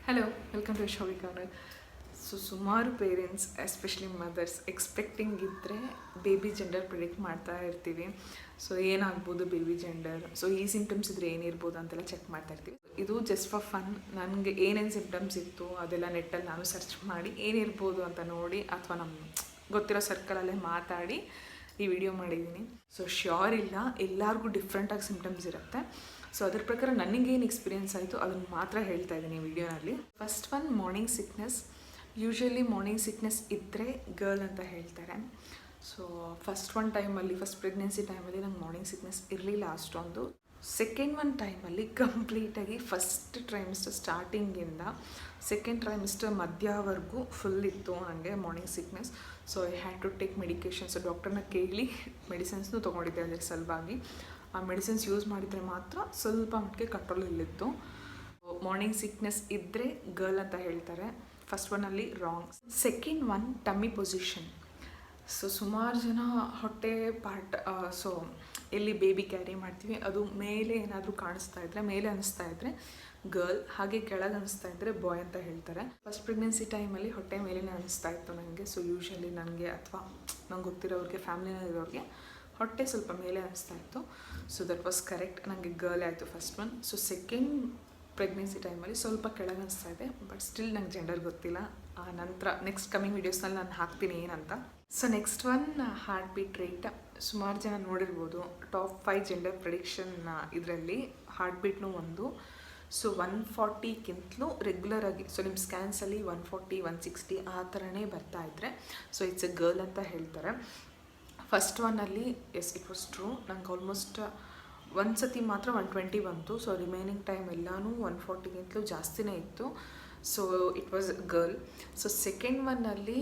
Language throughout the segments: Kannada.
Hello, welcome to Shovi corner. ಸುಮಾರು ಪೇರೆಂಟ್ಸ್ ಎಸ್ಪೆಷಲಿ ಮದರ್ಸ್ ಎಕ್ಸ್ಪೆಕ್ಟಿಂಗ್ ಇದ್ದರೆ ಬೇಬಿ ಜೆಂಡರ್ ಪ್ರಿಡಿಕ್ಟ್ ಮಾಡ್ತಾ ಇರ್ತೀವಿ. ಸೊ ಏನಾಗ್ಬೋದು ಬೇಬಿ ಜೆಂಡರ್, ಸೊ ಈ ಸಿಂಟಮ್ಸ್ ಇದ್ದರೆ ಏನಿರ್ಬೋದು ಅಂತೆಲ್ಲ ಚೆಕ್ ಮಾಡ್ತಾ ಇರ್ತೀವಿ. ಇದು ಜಸ್ಟ್ ಫಾರ್ ಫನ್. ನನಗೆ ಏನೇನು ಸಿಂಟಮ್ಸ್ ಇತ್ತು ಅದೆಲ್ಲ ನೆಟ್ಟಲ್ಲಿ ನಾನು ಸರ್ಚ್ ಮಾಡಿ ಏನಿರ್ಬೋದು ಅಂತ ನೋಡಿ ಅಥವಾ ನಮ್ಮ ಗೊತ್ತಿರೋ ಸರ್ಕಲಲ್ಲೇ ಮಾತಾಡಿ ಈ ವಿಡಿಯೋ ಮಾಡಿದ್ದೀನಿ. ಸೊ ಶ್ಯೂರ್ ಇಲ್ಲ, ಎಲ್ಲರಿಗೂ ಡಿಫ್ರೆಂಟಾಗಿ ಸಿಂಟಮ್ಸ್ ಇರುತ್ತೆ. ಸೊ ಅದ್ರ ಪ್ರಕಾರ ನನಗೇನು ಎಕ್ಸ್ಪೀರಿಯೆನ್ಸ್ ಆಯಿತು ಅದನ್ನು ಮಾತ್ರ ಹೇಳ್ತಾ ಇದ್ದೀನಿ ಈ ವಿಡಿಯೋನಲ್ಲಿ. First one, morning sickness. Usually morning sickness ಇದ್ದರೆ ಗರ್ಲ್ ಅಂತ ಹೇಳ್ತಾರೆ. ಸೊ ಫಸ್ಟ್ ಟೈಮಲ್ಲಿ ಫಸ್ಟ್ ಪ್ರೆಗ್ನೆನ್ಸಿ ಟೈಮಲ್ಲಿ ನಂಗೆ ಮಾರ್ನಿಂಗ್ ಸಿಕ್ನೆಸ್ ಇರಲಿಲ್ಲ ಅಷ್ಟೊಂದು. ಸೆಕೆಂಡ್ ಟೈಮಲ್ಲಿ ಕಂಪ್ಲೀಟಾಗಿ ಫಸ್ಟ್ ಟ್ರೈಮಿಸ್ಟರ್ ಸ್ಟಾರ್ಟಿಂಗಿಂದ ಸೆಕೆಂಡ್ ಟ್ರೈಮಿಸ್ಟರ್ ಮಧ್ಯವರೆಗೂ ಫುಲ್ ಇತ್ತು ನನಗೆ morning sickness. So I had to take medications. ಡಾಕ್ಟರ್ನ ಕೇಳಿ ಮೆಡಿಸಿನ್ಸ್ನು ತೊಗೊಂಡಿದ್ದೆ ಅದರ ಸಲುವಾಗಿ. ಆ ಮೆಡಿಸಿನ್ಸ್ ಯೂಸ್ ಮಾಡಿದರೆ ಮಾತ್ರ ಸ್ವಲ್ಪ ಮಟ್ಟಿಗೆ ಕಂಟ್ರೋಲಲ್ಲಿತ್ತು. ಮಾರ್ನಿಂಗ್ ಸಿಕ್ನೆಸ್ ಇದ್ದರೆ ಗರ್ಲ್ ಅಂತ ಹೇಳ್ತಾರೆ. ಫಸ್ಟ್ ಒನ್ನಲ್ಲಿ wrong. Second one, tummy position. So ಸುಮಾರು ಜನ ಹೊಟ್ಟೆ ಪಾರ್ಟ್, ಸೊ ಎಲ್ಲಿ ಬೇಬಿ ಕ್ಯಾರಿ ಮಾಡ್ತೀವಿ ಅದು ಮೇಲೆ ಏನಾದರೂ ಕಾಣಿಸ್ತಾ ಇದ್ದರೆ, ಮೇಲೆ ಅನಿಸ್ತಾ ಇದ್ದರೆ ಗರ್ಲ್, ಹಾಗೆ ಕೆಳಗೆ ಅನಿಸ್ತಾ ಇದ್ದರೆ ಬಾಯ್ ಅಂತ ಹೇಳ್ತಾರೆ. ಫಸ್ಟ್ ಪ್ರೆಗ್ನೆನ್ಸಿ ಟೈಮಲ್ಲಿ ಹೊಟ್ಟೆ ಮೇಲೇ ಅನಿಸ್ತಾ ಇತ್ತು ನನಗೆ. ಸೊ ಯೂಶ್ವಲಿ ನನಗೆ ಅಥವಾ ನಂಗೆ ಗೊತ್ತಿರೋರಿಗೆ, ಫ್ಯಾಮಿಲಿನಲ್ಲಿರೋರಿಗೆ ಹೊಟ್ಟೆ ಸ್ವಲ್ಪ ಮೇಲೆ ಅನಿಸ್ತಾ ಇತ್ತು. ಸೊ ದಟ್ ವಾಸ್ ಕರೆಕ್ಟ್, ನನಗೆ ಗರ್ಲ್ ಆಯಿತು first one. So second pregnancy ಟೈಮಲ್ಲಿ ಸ್ವಲ್ಪ ಕೆಳಗೆ ಅನಿಸ್ತಾ ಇದೆ, ಬಟ್ ಸ್ಟಿಲ್ ನಂಗೆ ಜೆಂಡರ್ ಗೊತ್ತಿಲ್ಲ. ಆ ನಂತರ ನೆಕ್ಸ್ಟ್ ಕಮಿಂಗ್ ವೀಡಿಯೋಸ್ನಲ್ಲಿ ನಾನು ಹಾಕ್ತೀನಿ ಏನಂತ. So next one, heart beat rate. ಸುಮಾರು ಜನ ನೋಡಿರ್ಬೋದು ಟಾಪ್ 5 ಜೆಂಡರ್ ಪ್ರೆಡಿಕ್ಷನ್ ಇದರಲ್ಲಿ ಹಾರ್ಟ್ ಬೀಟ್ನೂ ಒಂದು. ಸೊ 140ಗಿಂತಲೂ ರೆಗ್ಯುಲರಾಗಿ, ಸೊ ನಿಮ್ಮ ಸ್ಕ್ಯಾನ್ಸಲ್ಲಿ 140, 160 ಆ ಥರನೇ ಬರ್ತಾ ಇದ್ದರೆ ಸೊ ಇಟ್ಸ್ ಎ ಗರ್ಲ್ ಅಂತ ಹೇಳ್ತಾರೆ. ಫಸ್ಟ್ ಒನ್ನಲ್ಲಿ ಎಸ್, ಇಟ್ ವಾಸ್ ಟ್ರೂ. ನಂಗೆ ಆಲ್ಮೋಸ್ಟ್ ಒಂದು ಸತಿ ಮಾತ್ರ 120 ಬಂತು. ಸೊ ರಿಮೈನಿಂಗ್ ಟೈಮ್ ಎಲ್ಲನೂ 140ಗಿಂತಲೂ ಜಾಸ್ತಿನೇ ಇತ್ತು. So it was girl. So second ಒನ್ನಲ್ಲಿ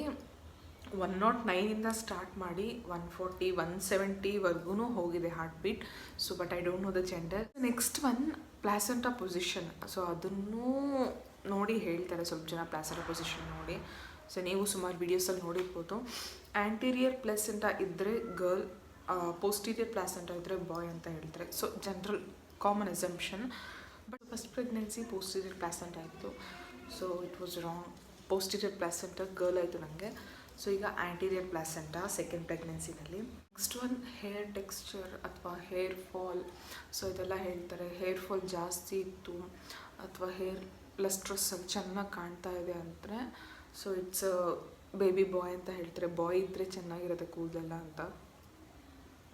109ಇಂದ ಸ್ಟಾರ್ಟ್ ಮಾಡಿ 140, 170ವರೆಗೂ ಹೋಗಿದೆ heart beat. So but I don't know the gender. Next one, placenta position. So ಅದನ್ನು ನೋಡಿ ಹೇಳ್ತಾರೆ ಸ್ವಲ್ಪ ಜನ, ಪ್ಲಾಸೆಂಟಾ ಪೊಸಿಷನ್ ನೋಡಿ. ಸೊ ನೀವು ಸುಮಾರು ವೀಡಿಯೋಸಲ್ಲಿ ನೋಡಿರ್ಬೋದು. ಆ್ಯಂಟೀರಿಯರ್ ಪ್ಲಾಸೆಂಟಾ ಇದ್ದರೆ ಗರ್ಲ್, ಪೋಸ್ಟೀರಿಯರ್ ಪ್ಲಾಸೆಂಟಾ ಇದ್ದರೆ ಬಾಯ್ ಅಂತ ಹೇಳ್ತಾರೆ. So general common assumption. But first pregnancy posterior placenta ಇತ್ತು. So it was wrong. Posterior placenta girl ಆಯಿತು ನನಗೆ. ಸೊ ಈಗ ಆ್ಯಂಟೀರಿಯರ್ ಪ್ಲಾಸೆಂಟಾ ಸೆಕೆಂಡ್ ಪ್ರೆಗ್ನೆನ್ಸಿನಲ್ಲಿ. ನೆಕ್ಸ್ಟ್ ಒನ್, ಹೇರ್ ಟೆಕ್ಸ್ಚರ್ ಅಥವಾ ಹೇರ್ ಫಾಲ್. ಸೊ ಇದೆಲ್ಲ ಹೇಳ್ತಾರೆ, ಹೇರ್ ಫಾಲ್ ಜಾಸ್ತಿ ಇತ್ತು ಅಥವಾ ಹೇರ್ ಲಸ್ಟ್ರಸ್ಸಲ್ಲಿ ಚೆನ್ನಾಗಿ ಕಾಣ್ತಾ ಇದೆ ಅಂದರೆ ಸೊ ಇಟ್ಸ್ ಬೇಬಿ ಬಾಯ್ ಅಂತ ಹೇಳ್ತಾರೆ. ಬಾಯ್ ಇದ್ದರೆ ಚೆನ್ನಾಗಿರುತ್ತೆ ಕೂದಲೆಲ್ಲ ಅಂತ.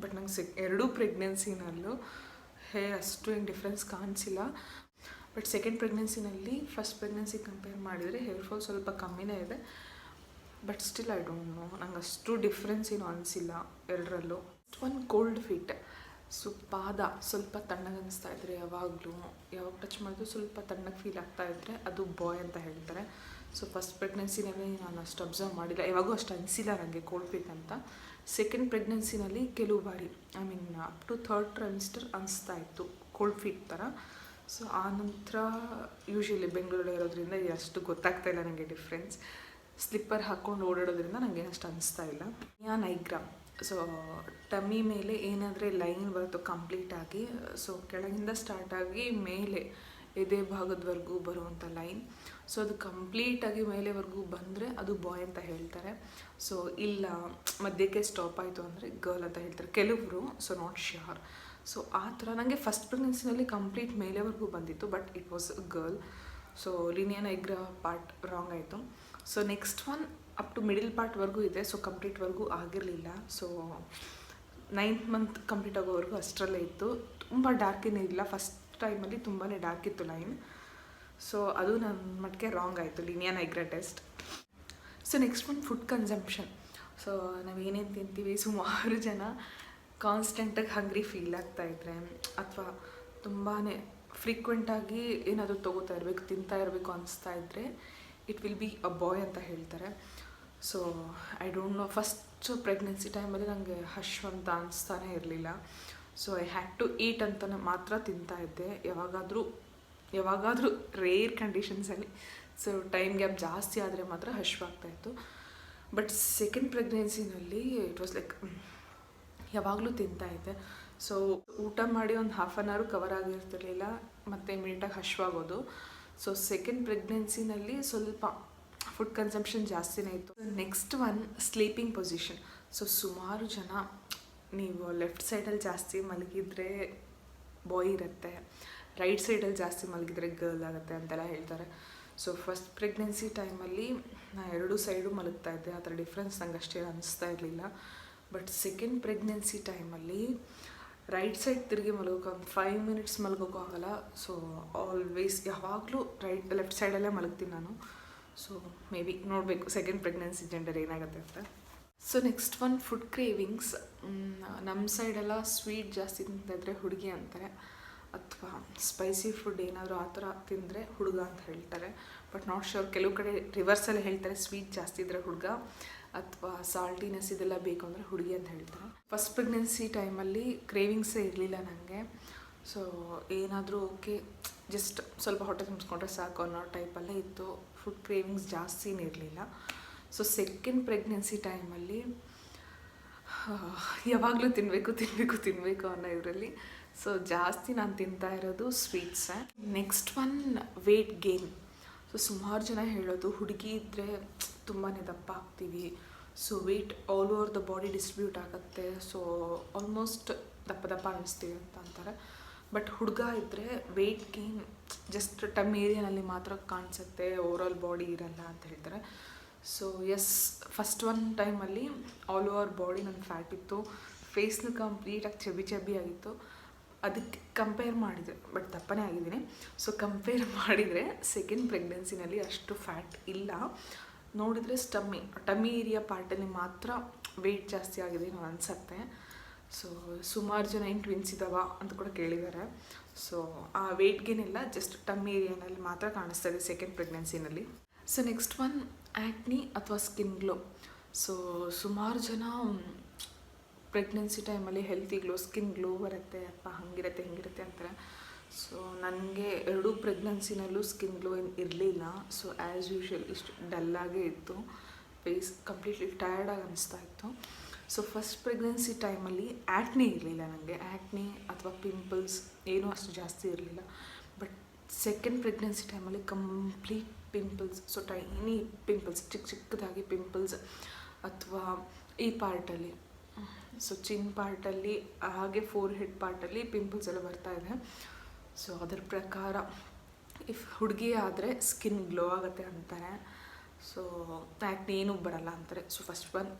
ಬಟ್ ನಂಗೆ ಎರಡೂ ಪ್ರೆಗ್ನೆನ್ಸಿನಲ್ಲೂ ಹೇರ್ ಅಷ್ಟು ಏನು ಡಿಫ್ರೆನ್ಸ್ ಕಾಣಿಸಿಲ್ಲ. ಬಟ್ ಸೆಕೆಂಡ್ ಪ್ರೆಗ್ನೆನ್ಸಿನಲ್ಲಿ ಫಸ್ಟ್ ಪ್ರೆಗ್ನೆನ್ಸಿ ಕಂಪೇರ್ ಮಾಡಿದರೆ ಹೇರ್ ಫಾಲ್ ಸ್ವಲ್ಪ ಕಮ್ಮಿನೇ ಇದೆ. But still I don't know, ನಂಗೆ ಅಷ್ಟು ಡಿಫ್ರೆನ್ಸ್ ಏನು ಅನಿಸಿಲ್ಲ ಎರಡರಲ್ಲೂ. ಒಂದು ಕೋಲ್ಡ್ ಫೀಟ್. ಸೊ ಪಾದ ಸ್ವಲ್ಪ ತಣ್ಣಗೆ ಅನಿಸ್ತಾ ಇದ್ದರೆ ಯಾವಾಗ ಟಚ್ ಮಾಡಿದ್ರು ಸ್ವಲ್ಪ ತಣ್ಣಗೆ ಫೀಲ್ ಆಗ್ತಾ ಇದ್ದರೆ ಅದು ಬಾಯ್ ಅಂತ ಹೇಳ್ತಾರೆ. ಸೊ ಫಸ್ಟ್ ಪ್ರೆಗ್ನೆನ್ಸಿನಲ್ಲಿ ನಾನು ಅಷ್ಟು ಅಬ್ಸರ್ವ್ ಮಾಡಿಲ್ಲ, ಯಾವಾಗೂ ಅಷ್ಟು ಅನಿಸಿಲ್ಲ ನನಗೆ ಕೋಲ್ಡ್ ಫೀಟ್ ಅಂತ. ಸೆಕೆಂಡ್ ಪ್ರೆಗ್ನೆನ್ಸಿನಲ್ಲಿ ಕೆಲವು ಬಾರಿ, I mean up to third trimester ಅನಿಸ್ತಾ ಇತ್ತು ಕೋಲ್ಡ್ ಫೀಟ್ ಥರ. ಸೊ ಆ ನಂತರ ಯೂಶ್ವಲಿ ಬೆಂಗಳೂರಲ್ಲಿ ಇರೋದ್ರಿಂದ ಅಷ್ಟು ಗೊತ್ತಾಗ್ತಾ ಇಲ್ಲ ನನಗೆ ಡಿಫ್ರೆನ್ಸ್. ಸ್ಲಿಪ್ಪರ್ ಹಾಕ್ಕೊಂಡು ಓಡಾಡೋದ್ರಿಂದ ನನಗೆ ಅಷ್ಟು ಅನಿಸ್ತಾ ಇಲ್ಲ. ನೈಗ್ರಾ. ಸೊ ಟಮ್ಮಿ ಮೇಲೆ ಏನಾದರೆ ಲೈನ್ ಬರುತ್ತೋ ಕಂಪ್ಲೀಟಾಗಿ, ಸೊ ಕೆಳಗಿಂದ ಸ್ಟಾರ್ಟಾಗಿ ಮೇಲೆ ಎದೆ ಭಾಗದವರೆಗೂ ಬರುವಂಥ ಲೈನ್. ಸೊ ಅದು ಕಂಪ್ಲೀಟಾಗಿ ಮೇಲೆವರೆಗೂ ಬಂದರೆ ಅದು ಬಾಯ್ ಅಂತ ಹೇಳ್ತಾರೆ. ಸೊ ಇಲ್ಲ ಮಧ್ಯಕ್ಕೆ ಸ್ಟಾಪ್ ಆಯಿತು ಅಂದರೆ ಗರ್ಲ್ ಅಂತ ಹೇಳ್ತಾರೆ ಕೆಲವರು. So not sure. ಸೊ ಆ ಥರ ನನಗೆ ಫಸ್ಟ್ ಪ್ರೆಗ್ನೆನ್ಸಿನಲ್ಲಿ ಕಂಪ್ಲೀಟ್ ಮೇಲೆವರೆಗೂ ಬಂದಿತ್ತು, but it was girl. So linea nigra part wrong ಆಯಿತು. So next one, up to middle ಪಾರ್ಟ್ವರೆಗೂ ಇದೆ. ಸೊ ಕಂಪ್ಲೀಟ್ವರೆಗೂ ಆಗಿರಲಿಲ್ಲ. ಸೊ 9th ಮಂತ್ ಕಂಪ್ಲೀಟ್ ಆಗೋವರೆಗೂ ಅಷ್ಟರಲ್ಲೇ ಇತ್ತು. ತುಂಬ ಡಾರ್ಕ್ ಏನಿಲ್ಲ, ಫಸ್ಟ್ ಟೈಮಲ್ಲಿ ತುಂಬಾ ಡಾರ್ಕ್ ಇತ್ತು ಲೈನ್. ಸೊ ಅದು ನನ್ನ ಮಟ್ಟಿಗೆ ರಾಂಗ್ ಆಯಿತು, linea nigra test. So next one, food consumption. So ನಾವೇನೇನು ತಿಂತೀವಿ, ಸುಮಾರು ಜನ ಕಾನ್ಸ್ಟೆಂಟಾಗಿ ಹಂಗ್ರಿ ಫೀಲ್ ಆಗ್ತಾಯಿದ್ರೆ ಅಥವಾ ತುಂಬಾ ಫ್ರೀಕ್ವೆಂಟಾಗಿ ಏನಾದರೂ ತೊಗೋತಾ ಇರಬೇಕು, ತಿಂತಾ ಇರಬೇಕು ಅನಿಸ್ತಾ ಇದ್ದರೆ it will be a boy ಅಂತ ಹೇಳ್ತಾರೆ. So I don't know, first pregnancy ಟೈಮಲ್ಲಿ ನನಗೆ ಹಶ್ವಂತ ಅನಿಸ್ತಾನೆ ಇರಲಿಲ್ಲ. So I had to eat ಅಂತ ಮಾತ್ರ ತಿಂತಾ ಇದ್ದೆ ಯಾವಾಗಾದರೂ ರೇರ್ ಕಂಡೀಷನ್ಸಲ್ಲಿ. ಸೊ ಟೈಮ್ ಗ್ಯಾಪ್ ಜಾಸ್ತಿ ಆದರೆ ಮಾತ್ರ ಹಶ್ವಾಗ್ತಾಯಿತ್ತು. ಬಟ್ ಸೆಕೆಂಡ್ ಪ್ರೆಗ್ನೆನ್ಸಿನಲ್ಲಿ ಇಟ್ ವಾಸ್ ಲೈಕ್ ಯಾವಾಗಲೂ ತಿಂತಾಯಿದ್ದೆ. ಸೊ ಊಟ ಮಾಡಿ ಒಂದು 1/2 hour ಕವರ್ ಆಗಿರ್ತಿರ್ಲಿಲ್ಲ, ಮತ್ತು ಇಮಿಡಿಯೇಟಾಗಿ ಹಶ್ವಾಗೋದು. ಸೊ ಸೆಕೆಂಡ್ ಪ್ರೆಗ್ನೆನ್ಸಿನಲ್ಲಿ ಸ್ವಲ್ಪ ಫುಡ್ ಕನ್ಸಂಪ್ಷನ್ ಜಾಸ್ತಿನೇ ಇತ್ತು. Next one sleeping position. So ಸುಮಾರು ಜನ ನೀವು ಲೆಫ್ಟ್ ಸೈಡಲ್ಲಿ ಜಾಸ್ತಿ ಮಲಗಿದ್ರೆ ಬಾಯ್ ಇರುತ್ತೆ, ರೈಟ್ ಸೈಡಲ್ಲಿ ಜಾಸ್ತಿ ಮಲಗಿದ್ರೆ ಗರ್ಲ್ ಆಗುತ್ತೆ ಅಂತೆಲ್ಲ ಹೇಳ್ತಾರೆ. ಸೊ ಫಸ್ಟ್ ಪ್ರೆಗ್ನೆನ್ಸಿ ಟೈಮಲ್ಲಿ ನಾನು ಎರಡೂ ಸೈಡು ಮಲಗ್ತಾ ಇದ್ದೆ, ಆ ಥರ ಡಿಫ್ರೆನ್ಸ್ ನಂಗೆ ಅಷ್ಟೇ ಅನಿಸ್ತಾ ಇರಲಿಲ್ಲ. ಬಟ್ ಸೆಕೆಂಡ್ ಪ್ರೆಗ್ನೆನ್ಸಿ ಟೈಮಲ್ಲಿ ರೈಟ್ ಸೈಡ್ ತಿರುಗಿ ಮಲಗೋಕೆ ಒಂದು 5 ಮಿನಿಟ್ಸ್ ಮಲಗೋಕ್ಕೂ ಆಗಲ್ಲ. ಸೊ ಆಲ್ವೇಸ್ ಯಾವಾಗಲೂ ಲೆಫ್ಟ್ ಸೈಡಲ್ಲೇ ಮಲಗ್ತೀನಿ ನಾನು. ಸೊ ಮೇ ಬಿ ನೋಡಬೇಕು ಸೆಕೆಂಡ್ ಪ್ರೆಗ್ನೆನ್ಸಿ ಜೆಂಡರ್ ಏನಾಗುತ್ತೆ ಅಂತ. So next one food cravings. ನಮ್ಮ ಸೈಡೆಲ್ಲ ಸ್ವೀಟ್ ಜಾಸ್ತಿ ತಿಂತಿದ್ರೆ ಹುಡುಗಿ ಅಂತಾರೆ, ಅಥವಾ ಸ್ಪೈಸಿ ಫುಡ್ ಏನಾದರೂ ಆ ಥರ ತಿಂದರೆ ಹುಡುಗ ಅಂತ ಹೇಳ್ತಾರೆ. ಬಟ್ ನಾಟ್ ಶೋರ್, ಕೆಲವು ಕಡೆ ರಿವರ್ಸಲ್ಲಿ ಹೇಳ್ತಾರೆ, ಸ್ವೀಟ್ ಜಾಸ್ತಿ ಇದ್ದರೆ ಹುಡುಗ ಅಥವಾ ಸಾಲ್ಟಿನೆಸ್ ಇದೆಲ್ಲ ಬೇಕು ಅಂದರೆ ಹುಡುಗಿ ಅಂತ ಹೇಳ್ತಾರೆ. ಫಸ್ಟ್ ಪ್ರೆಗ್ನೆನ್ಸಿ ಟೈಮಲ್ಲಿ ಕ್ರೇವಿಂಗ್ಸೇ ಇರಲಿಲ್ಲ ನನಗೆ. ಸೊ ಏನಾದರೂ ಓಕೆ, ಜಸ್ಟ್ ಸ್ವಲ್ಪ ಹೊಟ್ಟೆ ತುಂಬಿಸ್ಕೊಂಡ್ರೆ ಸಾಕು ಅನ್ನೋ ಟೈಪಲ್ಲೇ ಇತ್ತು. ಫುಡ್ ಕ್ರೇವಿಂಗ್ಸ್ ಜಾಸ್ತಿನೇ ಇರಲಿಲ್ಲ. ಸೊ ಸೆಕೆಂಡ್ ಪ್ರೆಗ್ನೆನ್ಸಿ ಟೈಮಲ್ಲಿ ಯಾವಾಗಲೂ ತಿನ್ನಬೇಕು ಅನ್ನೋ ಇದರಲ್ಲಿ ಸೊ ಜಾಸ್ತಿ ನಾನು ತಿಂತಾ ಇರೋದು ಸ್ವೀಟ್ಸೇ. Next one weight gain. So ಸುಮಾರು ಜನ ಹೇಳೋದು ಹುಡುಗಿ ಇದ್ದರೆ ತುಂಬಾ ದಪ್ಪ ಆಗ್ತೀವಿ, so weight all over the body distribute ಆಗುತ್ತೆ, ಸೊ ಆಲ್ಮೋಸ್ಟ್ ದಪ್ಪ ಅನ್ನಿಸ್ತೀವಿ ಅಂತ ಅಂತಾರೆ. ಬಟ್ ಹುಡುಗ ಇದ್ದರೆ ವೇಟ್ ಗೇನ್ ಜಸ್ಟ್ ಟಮ್ ಏರಿಯಾನಲ್ಲಿ ಮಾತ್ರ ಕಾಣಿಸುತ್ತೆ, ಓವರಾಲ್ ಬಾಡಿ ಇರಲ್ಲ ಅಂತ ಹೇಳ್ತಾರೆ. ಸೊ ಎಸ್, ಫಸ್ಟ್ ಒನ್ ಟೈಮಲ್ಲಿ ಆಲ್ ಓವರ್ ಬಾಡಿ ನನ್ನ ಫ್ಯಾಟ್ ಇತ್ತು, ಫೇಸ್ನು ಕಂಪ್ಲೀಟಾಗಿ ಚಬ್ಬಿ ಆಗಿತ್ತು. ಅದಕ್ಕೆ ಕಂಪೇರ್ ಮಾಡಿದರೆ, ಬಟ್ ದಪ್ಪನೇ ಆಗಿದ್ದೀನಿ. ಸೊ ಕಂಪೇರ್ ಮಾಡಿದರೆ ಸೆಕೆಂಡ್ ಪ್ರೆಗ್ನೆನ್ಸಿನಲ್ಲಿ ಅಷ್ಟು ಫ್ಯಾಟ್ ಇಲ್ಲ. ನೋಡಿದರೆ ಟಮ್ಮಿ ಏರಿಯಾ ಪಾರ್ಟಲ್ಲಿ ಮಾತ್ರ ವೆಯ್ಟ್ ಜಾಸ್ತಿ ಆಗಿದೆ ನಾನು ಅನಿಸುತ್ತೆ. ಸೊ ಸುಮಾರು ಜನ ಏನು ಟ್ವಿನ್ಸ್ ಇದ್ದಾವ ಅಂತ ಕೂಡ ಕೇಳಿದ್ದಾರೆ. ಸೊ ಆ ವೆಯ್ಟ್ ಗೇನ್ ಎಲ್ಲ ಜಸ್ಟ್ ಟಮ್ಮಿ ಏರಿಯಾನಲ್ಲಿ ಮಾತ್ರ ಕಾಣಿಸ್ತಾ ಇದೆ ಸೆಕೆಂಡ್ ಪ್ರೆಗ್ನೆನ್ಸಿನಲ್ಲಿ. ಸೊ ನೆಕ್ಸ್ಟ್ ಒನ್ ಆ್ಯಕ್ನಿ ಅಥವಾ ಸ್ಕಿನ್ ಗ್ಲೋ. ಸೊ ಸುಮಾರು ಜನ ಪ್ರೆಗ್ನೆನ್ಸಿ ಟೈಮಲ್ಲಿ ಹೆಲ್ತಿ ಗ್ಲೋ, ಸ್ಕಿನ್ ಗ್ಲೋ ಬರುತ್ತೆ ಅಥವಾ ಹಿಂಗಿರುತ್ತೆ ಅಂತಾರೆ. ಸೊ ನನಗೆ ಎರಡೂ ಪ್ರೆಗ್ನೆನ್ಸಿನಲ್ಲೂ ಸ್ಕಿನ್ ಗ್ಲೋ ಏನು ಇರಲಿಲ್ಲ. ಸೊ ಆ್ಯಸ್ ಯೂಶ್ವಲ್ ಇಷ್ಟು ಡಲ್ಲಾಗೇ ಇತ್ತು, ಫೇಸ್ ಕಂಪ್ಲೀಟ್ಲಿ ಟಯರ್ಡಾಗಿ ಅನಿಸ್ತಾ ಇತ್ತು. ಸೊ ಫಸ್ಟ್ ಪ್ರೆಗ್ನೆನ್ಸಿ ಟೈಮಲ್ಲಿ ಆ್ಯಕ್ನಿ ಇರಲಿಲ್ಲ ನನಗೆ, ಆ್ಯಕ್ನಿ ಅಥವಾ ಪಿಂಪಲ್ಸ್ ಏನೂ ಅಷ್ಟು ಜಾಸ್ತಿ ಇರಲಿಲ್ಲ. ಬಟ್ ಸೆಕೆಂಡ್ ಪ್ರೆಗ್ನೆನ್ಸಿ ಟೈಮಲ್ಲಿ complete pimples, so tiny pimples, ಚಿಕ್ಕದಾಗಿ ಪಿಂಪಲ್ಸ್, ಅಥವಾ ಈ ಪಾರ್ಟಲ್ಲಿ, ಸೊ ಚಿನ್ ಪಾರ್ಟಲ್ಲಿ ಹಾಗೆ ಫೋರ್ ಹೆಡ್ ಪಾರ್ಟಲ್ಲಿ ಪಿಂಪಲ್ಸ್ ಎಲ್ಲ ಬರ್ತಾಯಿದೆ. ಸೊ ಅದರ ಪ್ರಕಾರ ಇಫ್ ಹುಡುಗಿ ಆದರೆ ಸ್ಕಿನ್ ಗ್ಲೋ ಆಗುತ್ತೆ ಅಂತಾರೆ. ಸೊ ಆ್ಯಕ್ನಿ ಏನೂ ಬರಲ್ಲ ಅಂತಾರೆ. ಸೊ ಫಸ್ಟ್ ಒನ್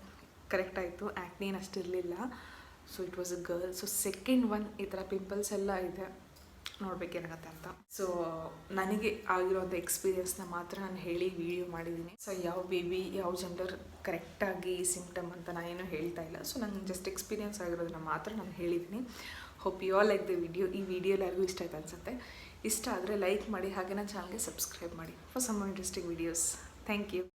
ಕರೆಕ್ಟ್ ಆಯಿತು, ಆ್ಯಕ್ನಿ ಏನು ಅಷ್ಟಿರಲಿಲ್ಲ. So it was a girl. So second one ಈ ಥರ ಪಿಂಪಲ್ಸ್ ಎಲ್ಲ ಇದೆ, ನೋಡ್ಬೇಕೇನಾಗತ್ತೆ ಅಂತ. ಸೊ ನನಗೆ ಆಗಿರೋಂಥ ಎಕ್ಸ್ಪೀರಿಯನ್ಸ್ನ ಮಾತ್ರ ನಾನು ಹೇಳಿ ವಿಡಿಯೋ ಮಾಡಿದ್ದೀನಿ. ಸೊ ಯಾವ ಬೇಬಿ ಯಾವ ಜೆಂಡರ್ ಕರೆಕ್ಟಾಗಿ ಸಿಂಪ್ಟಮ್ ಅಂತ ನಾನೇನು ಹೇಳ್ತಾ ಇಲ್ಲ. ಸೊ ನನಗೆ ಜಸ್ಟ್ ಎಕ್ಸ್ಪೀರಿಯನ್ಸ್ ಆಗಿರೋದನ್ನ ಮಾತ್ರ ನಾನು ಹೇಳಿದ್ದೀನಿ. Hope you all like the video. ಈ ವಿಡಿಯೋ ಎಲ್ಲರಿಗೂ ಇಷ್ಟ ಆಯ್ತು ಅನಿಸುತ್ತೆ. ಇಷ್ಟ ಆದರೆ ಲೈಕ್ ಮಾಡಿ, ಹಾಗೆ ನನ್ನ ಚಾನಲ್ಗೆ ಸಬ್ಸ್ಕ್ರೈಬ್ ಮಾಡಿ for some interesting videos. Thank you.